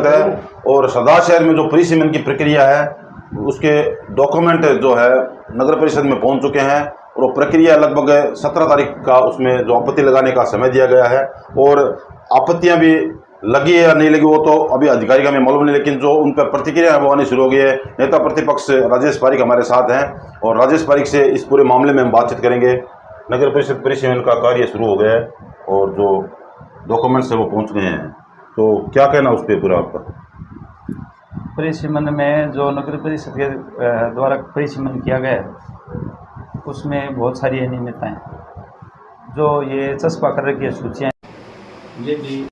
स्वागत है। और सरदार शहर में जो परिसीमन की प्रक्रिया है उसके डॉक्यूमेंट जो है नगर परिषद में पहुंच चुके हैं और वो प्रक्रिया लगभग 17 तारीख का उसमें जो आपत्ति लगाने का समय दिया गया है। और आपत्तियां भी लगी है या नहीं लगी वो तो अभी अधिकारी का हमें मालूम नहीं, लेकिन जो उन पर प्रतिक्रिया है वो आनी शुरू हो गई है। नेता प्रतिपक्ष राजेश पारिक हमारे साथ हैं और राजेश पारिक से इस पूरे मामले में हम बातचीत करेंगे। नगर परिषद परिसीमन का कार्य शुरू हो गया है और जो डॉक्यूमेंट्स है वो पहुंच गए हैं, तो क्या कहना उस पर पूरा आपका? परिसीमन में जो नगर परिषद के द्वारा परिसीमन किया गया है उसमें बहुत सारी अनियमितताएं जो ये चस्पा कर रखी है सूचियाँ, ये भी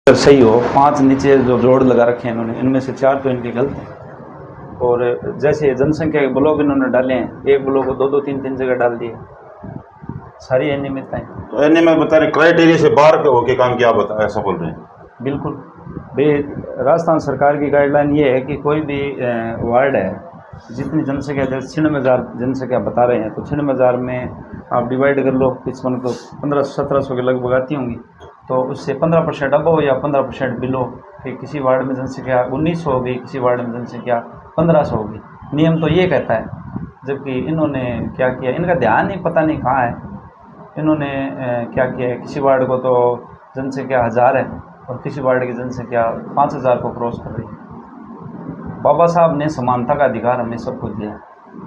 सही हो। 5 नीचे जो रोड लगा रखे हैं इन्होंने, इनमें से 4 तो इनके गलत हैं। और जैसे जनसंख्या के ब्लॉक इन्होंने डाले हैं, एक ब्लॉक को 2-2, 3-3 जगह डाल दिए, सारी अनियमितताएं। तो एने में बता रहे क्राइटेरिया से बाहर होके काम किया, बता ऐसा बोल रहे हैं? बिल्कुल भाई, राजस्थान सरकार की गाइडलाइन ये है कि कोई भी वार्ड है जितनी जनसंख्या, जैसे 96,000 जनसंख्या बता रहे हैं, तो 96,000 में आप डिवाइड कर लो, 55 को 1500-1700 के लगभग आती होंगी, तो उससे 15% अबव या 15% बिलो कि किसी वार्ड में जनसंख्या 1900 होगी, किसी वार्ड में जनसंख्या 1500 होगी। नियम तो ये कहता है, जबकि इन्होंने क्या किया, इनका ध्यान ही पता नहीं कहाँ है। इन्होंने क्या किया है, किसी वार्ड को तो जनसंख्या 1000 है और किसी वार्ड की जनसंख्या 5000 को क्रॉस कर रही है। बाबा साहब ने समानता का अधिकार हमें सबको दिया।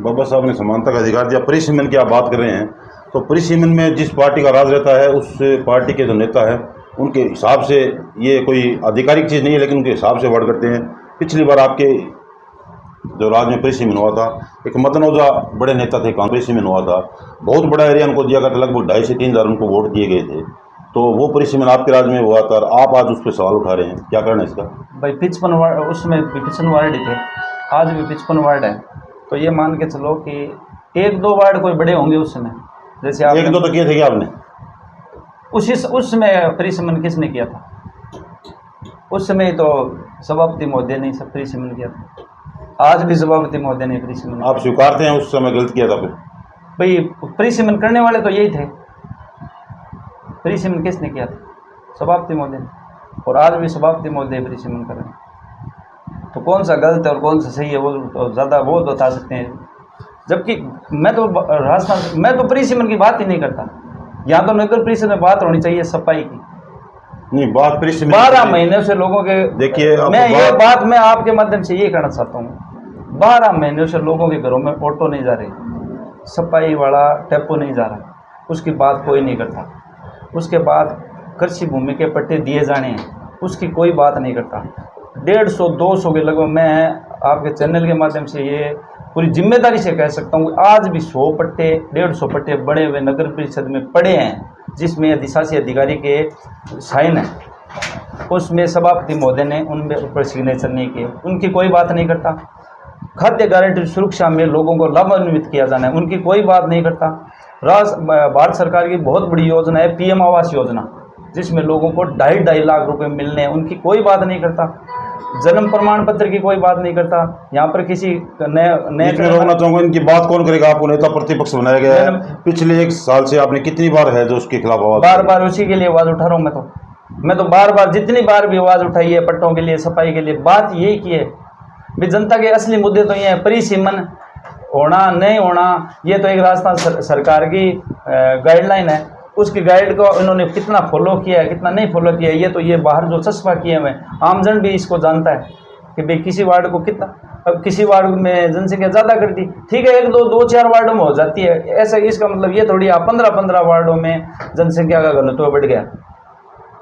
बाबा साहब ने समानता का अधिकार दिया। परिसीमन की आप बात कर रहे हैं, तो परिसीमन में जिस पार्टी का राज रहता है उस पार्टी के जो नेता है उनके हिसाब से ये कोई आधिकारिक चीज़ नहीं है, लेकिन उनके हिसाब से वर्ड करते हैं। पिछली बार आपके जो राज में परिसीमन हुआ था, एक मदन ओझा बड़े नेता थे, परिसीमन हुआ था, बहुत बड़ा एरिया उनको दिया गया था, लगभग 2,500 से 3,000 उनको वोट दिए गए थे। तो वो परिसीमन आपके राज्य में हुआ था और आप आज उस पर सवाल उठा रहे हैं, क्या कारण है इसका? भाई 55 वार्ड, उसमें 55 वार्ड ही थे, आज भी 55 वार्ड है, तो ये मान के चलो कि 1-2 वार्ड कोई बड़े होंगे उस समय, जैसे आप 1-2 तो किए थे क्या आपने? उसमें परिसीमन किसने किया था? उस समय तो सभापति महोदय ने सब परिसीमन किया था, आज भी सभापति महोदय ने परिसीमन। आप स्वीकारते हैं उस समय गलत किया था? फिर भाई परिसीमन करने वाले तो यही थे, परिसीमन किसने किया था? सभापति महोदय ने, और आज भी सभापति महोदय परिसीमन कर रहे हैं। तो कौन सा गलत है और कौन सा सही है वो तो ज़्यादा वो बता सकते हैं, जबकि मैं तो परिसीमन की बात ही नहीं करता। यहाँ तो नगर परिषद में बात होनी चाहिए सफाई की, नहीं बात परिसीमन 12 महीने से लोगों के, देखिए ये बात मैं आपके माध्यम से ये कहना चाहता हूँ, 12 महीनों से लोगों के घरों में ऑटो नहीं जा रहे, सफाई वाला टेम्पो नहीं जा रहा, उसकी बात कोई नहीं करता। उसके बाद कृषि भूमि के पट्टे दिए जाने हैं, उसकी कोई बात नहीं करता। 150-200 के लगभग, मैं आपके चैनल के माध्यम से ये पूरी जिम्मेदारी से कह सकता हूँ, आज भी 100 पट्टे 150 पट्टे बड़े हुए नगर परिषद में पड़े हैं, जिसमें अधिशासी अधिकारी के साइन है। उसमें सभापति महोदय ने उनमें ऊपर सिग्नेचर नहीं किए, उनकी कोई बात नहीं करता। खाद्य गारंटी सुरक्षा में लोगों को लाभान्वित किया जाना है, उनकी कोई बात नहीं करता। भारत सरकार की बहुत बड़ी योजना है PM आवास योजना, जिसमें लोगों को 2.5 लाख रुपए मिलने हैं, उनकी कोई बात नहीं करता। जन्म प्रमाण पत्र की कोई बात नहीं करता। यहाँ पर किसी नए रोकना चाहूँगा, इनकी बात कौन करेगा? आपको नेता प्रतिपक्ष बनाया गया है, पिछले 1 साल से आपने कितनी बार है जो उसके खिलाफ आवाज? बार उसी के लिए आवाज़ उठा रहा हूँ मैं तो बार जितनी बार भी आवाज़ उठाई है पट्टों के लिए, सफाई के लिए, बात यही की है भी जनता के असली मुद्दे तो ये है, परिसीमन होना नहीं होना, ये तो एक राजस्थान सरकार की गाइडलाइन है। उसकी गाइड को इन्होंने कितना फॉलो किया है, कितना नहीं फॉलो किया है, ये बाहर जो चस्पा किए हुए, आमजन भी इसको जानता है कि भाई किसी वार्ड को कितना, अब किसी वार्ड में जनसंख्या ज़्यादा कर दी, ठीक है, 1-2-4 वार्डों में हो जाती है ऐसा, इसका मतलब ये थोड़ी आप 15-15 वार्डों में जनसंख्या का घनत्व बढ़ गया।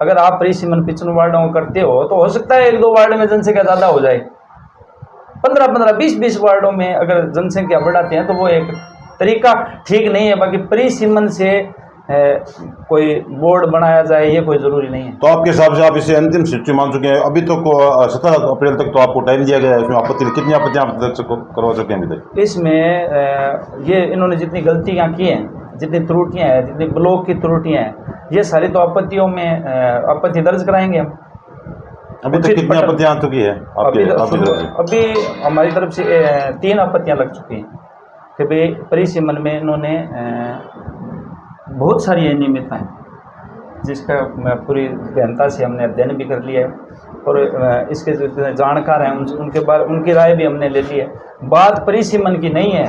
अगर आप परिसीमन 55 वार्डों को करते हो तो हो सकता है 1-2 वार्ड में जनसंख्या ज़्यादा हो जाए, 15-15, 20-20 वार्डों में अगर जनसंख्या बढ़ाते हैं तो वो एक तरीका ठीक नहीं है। बाकी परिसीमन से कोई बोर्ड बनाया जाए ये कोई ज़रूरी नहीं है। तो आपके हिसाब से आप इसे अंतिम सूची मान चुके हैं? अभी तक 17 अप्रैल तक तो आपको टाइम दिया गया है, इसमें आपत्ति कितनी आपत्तियाँ आप करवा चुके हैं अभी तक? इसमें ये इन्होंने जितनी गलतियाँ की हैं, जितनी त्रुटियाँ हैं, जितनी ब्लॉक की त्रुटियाँ हैं, ये सारी तो आपत्तियों में आपत्ति दर्ज कराएंगे हम। अभी तक कितनी आपत्तियाँ आ चुकी है अभी हमारी तरफ से 3 आपत्तियाँ लग चुकी हैं कि भाई परिसीमन में इन्होंने बहुत सारी अनियमितताएं, जिसका मैं पूरी गहनता से हमने अध्ययन भी कर लिया है और इसके जो जानकार हैं उनके बारे उनकी राय भी हमने ले ली है। बात परिसीमन की नहीं है,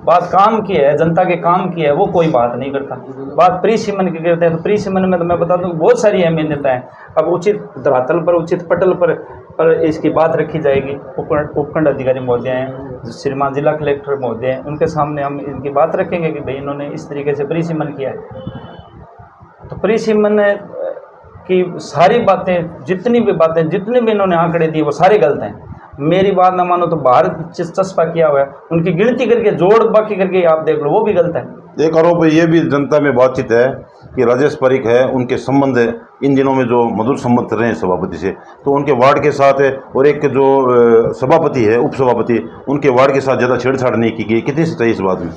बात काम की है, जनता के काम की है, वो कोई बात नहीं करता। बात परिसीमन की करते हैं तो परिसीमन में तो मैं बता दूं बहुत सारी अहमियत है। अब उचित धरातल पर उचित पटल पर इसकी बात रखी जाएगी। उपखंड अधिकारी महोदय हैं, श्रीमान जिला कलेक्टर महोदय हैं, उनके सामने हम इनकी बात रखेंगे कि भाई इन्होंने इस तरीके से परिसीमन किया है। तो परिसीमन की सारी बातें जितनी भी इन्होंने आंकड़े दिए वो सारे गलत हैं। मेरी बात ना मानो तो बाहर चस्पा किया हुआ है, उनकी गिनती करके जोड़ बाकी करके आप देख लो वो भी गलत है। एक आरोप ये भी जनता में बातचीत है कि राजेश पारिक है, उनके संबंध इन दिनों में जो मधुर संबंध रहे हैं सभापति से, तो उनके वार्ड के साथ है और एक जो सभापति है उप सभापति उनके वार्ड के साथ ज़्यादा छेड़छाड़ नहीं की गई। कितनी सच्चाई इस बात में?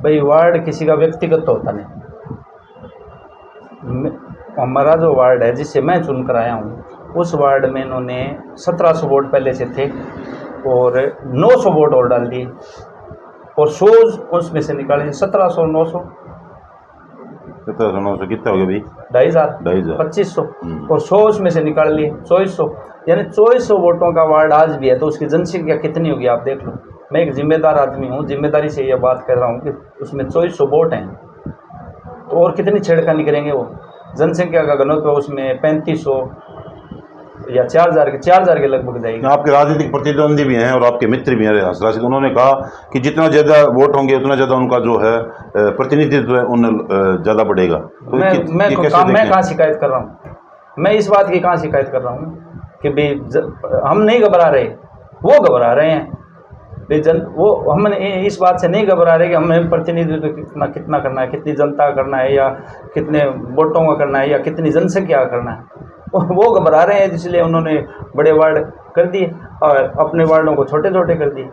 भाई वार्ड किसी का व्यक्तिगत तो होता नहीं। हमारा जो वार्ड है जिससे मैं चुन कर आया हूँ उस वार्ड में इन्होंने 1700 वोट पहले से थे और 900 वोट और डाल दिए और 100 उसमें से निकाले 1700 900 कितना हो गया भाई? 2500 2500 और 100 उसमें से निकाल लिए 2400, यानी 2400 वोटों का वार्ड आज भी है। तो उसकी जनसंख्या कितनी होगी आप देख लो। मैं एक जिम्मेदार आदमी हूँ, जिम्मेदारी से यह बात कर रहा हूँ कि उसमें 2400 वोट हैं तो और कितनी छेड़खानी करेंगे वो। जनसंख्या का घनत्व उसमें 3500 या 4000 के लगभग जाएगी। आपके राजनीतिक प्रतिद्वंदी भी हैं और आपके मित्र भी हैं राशिद, उन्होंने कहा कि जितना ज़्यादा वोट होंगे उतना ज़्यादा उनका जो है प्रतिनिधित्व है उन ज़्यादा बढ़ेगा। तो मैं कहाँ शिकायत कर रहा हूँ? मैं इस बात की कहाँ शिकायत कर रहा हूँ कि भाई हम नहीं घबरा रहे, वो घबरा रहे हैं। वो हमने इस बात से नहीं घबरा रहे कि हमें प्रतिनिधित्व कितना करना है, कितनी जनता करना है या कितने वोटों का करना है या कितनी जनसंख्या करना है। वो घबरा रहे हैं, इसलिए उन्होंने बड़े वार्ड कर दिए और अपने वार्डों को छोटे छोटे कर दिए।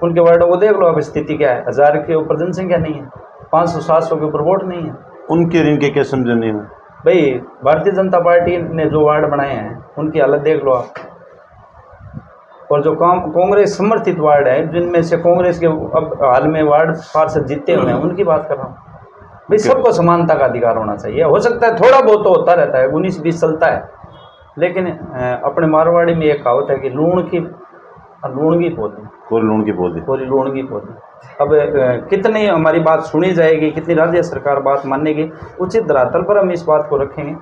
उनके वार्डों को देख लो अब स्थिति क्या है, 1000 के ऊपर जनसंख्या नहीं है, 500-700 के ऊपर वोट नहीं है। उनके इनके क्या समझ नहीं है भाई। भारतीय जनता पार्टी ने जो वार्ड बनाए हैं उनकी हालत देख लो आप, और जो कांग्रेस समर्थित वार्ड है जिनमें से कांग्रेस के अब हाल में वार्ड पार्षद जीते हुए हैं उनकी बात कर रहा हूँ। भाई सबको समानता का अधिकार होना चाहिए। हो सकता है थोड़ा बहुत तो होता रहता है, 19-20 चलता है, लेकिन अपने मारवाड़ी में एक कहावत है कि लूणगी पौधी कोरी लूणगी पौधी। अब कितनी हमारी बात सुनी जाएगी, कितनी राज्य सरकार बात मानेगी, उचित धरातल पर हम इस बात को रखेंगे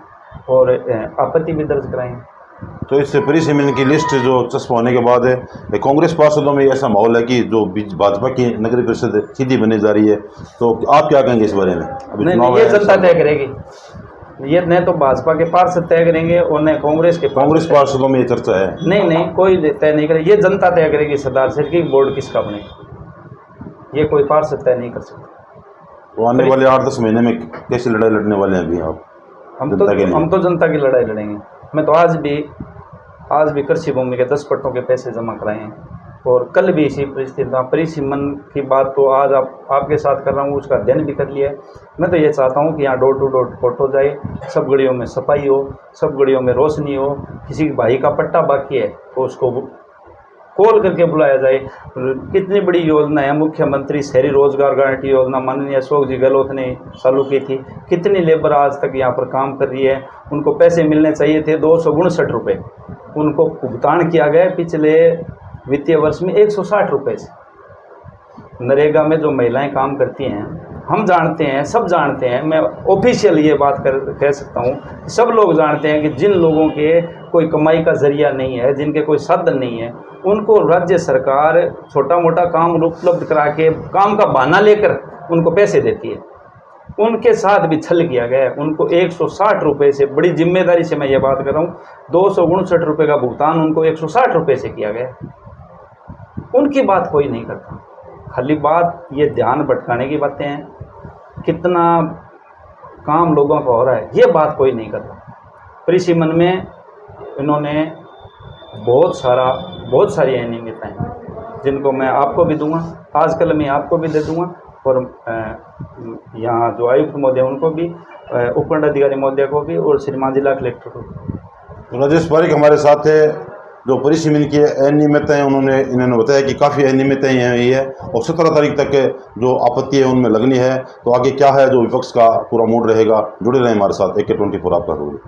और आपत्ति भी दर्ज कराएंगे। तो इस परिसीमन की लिस्ट जो चस्प होने के बाद है कांग्रेस पार्षदों में ऐसा माहौल है कि जो भाजपा की नगर परिषद सीधी बनने जा रही है, तो आप क्या कहेंगे इस बारे में? नहीं, ये जनता तय करेगी। ये न तो भाजपा के पार्षद तय करेंगे और न कांग्रेस पार्षदों में ये चर्चा है। नहीं, कोई तय नहीं करेगी, ये जनता तय करेगी। सरदार सर की बोर्ड किसका बनेगा ये कोई पार्षद तय नहीं कर सकता। तो आने वाले 8-10 महीने में कैसी लड़ाई लड़ने वाले हैं अभी आप? हम तो जनता की लड़ाई लड़ेंगे। मैं तो आज भी कृषि भूमि के 10 पट्टों के पैसे जमा कराए हैं और कल भी इसी परिस्थिति था। परिसीमन की बात तो आज आपके साथ कर रहा हूँ, उसका अध्ययन भी कर लिया है। मैं तो ये चाहता हूँ कि यहाँ डोर टू डोर वोट हो जाए, सब गलियों में सफाई हो, सब गलियों में रोशनी हो। किसी भाई का पट्टा बाकी है तो उसको कॉल करके बुलाया जाए। कितनी बड़ी योजना है, मुख्यमंत्री शहरी रोजगार गारंटी योजना माननीय अशोक जी गहलोत ने चालू की थी। कितनी लेबर आज तक यहाँ पर काम कर रही है, उनको पैसे मिलने चाहिए थे 259 रुपये, उनको भुगतान किया गया पिछले वित्तीय वर्ष में 160 रुपये से। नरेगा में जो महिलाएं काम करती हैं, हम जानते हैं, सब जानते हैं, मैं ऑफिशियल ये बात कह सकता हूँ, सब लोग जानते हैं कि जिन लोगों के कोई कमाई का जरिया नहीं है, जिनके कोई साधन नहीं है, उनको राज्य सरकार छोटा मोटा काम उपलब्ध करा के काम का बहाना लेकर उनको पैसे देती है। उनके साथ भी छल किया गया है। उनको 160 रुपये से, बड़ी जिम्मेदारी से मैं ये बात कर रहा हूँ, 259 रुपये का भुगतान उनको 160 रुपये से किया गया। उनकी बात कोई नहीं करता। खाली बात ये ध्यान भटकाने की बातें हैं, कितना काम लोगों का हो रहा है ये बात कोई नहीं करता। परिसीमन में इन्होंने बहुत सारी अनियमितताएं हैं जिनको मैं आपको भी दूंगा, आजकल मैं आपको भी दे दूंगा और यहाँ जो आयुक्त महोदय उनको भी, उपखंड अधिकारी महोदय को भी और श्रीमान जिला कलेक्टर को भी। राजेश पारिक हमारे साथ है, जो परिसीमन की अनियमितताएँ उन्होंने इन्होंने बताया कि काफ़ी अनियमितताएँ हुई है और 17 तारीख तक के जो आपत्ति है उनमें लगनी है। तो आगे क्या है जो विपक्ष का पूरा मूड रहेगा, जुड़े रहें हमारे साथ AK24 आपका रोल।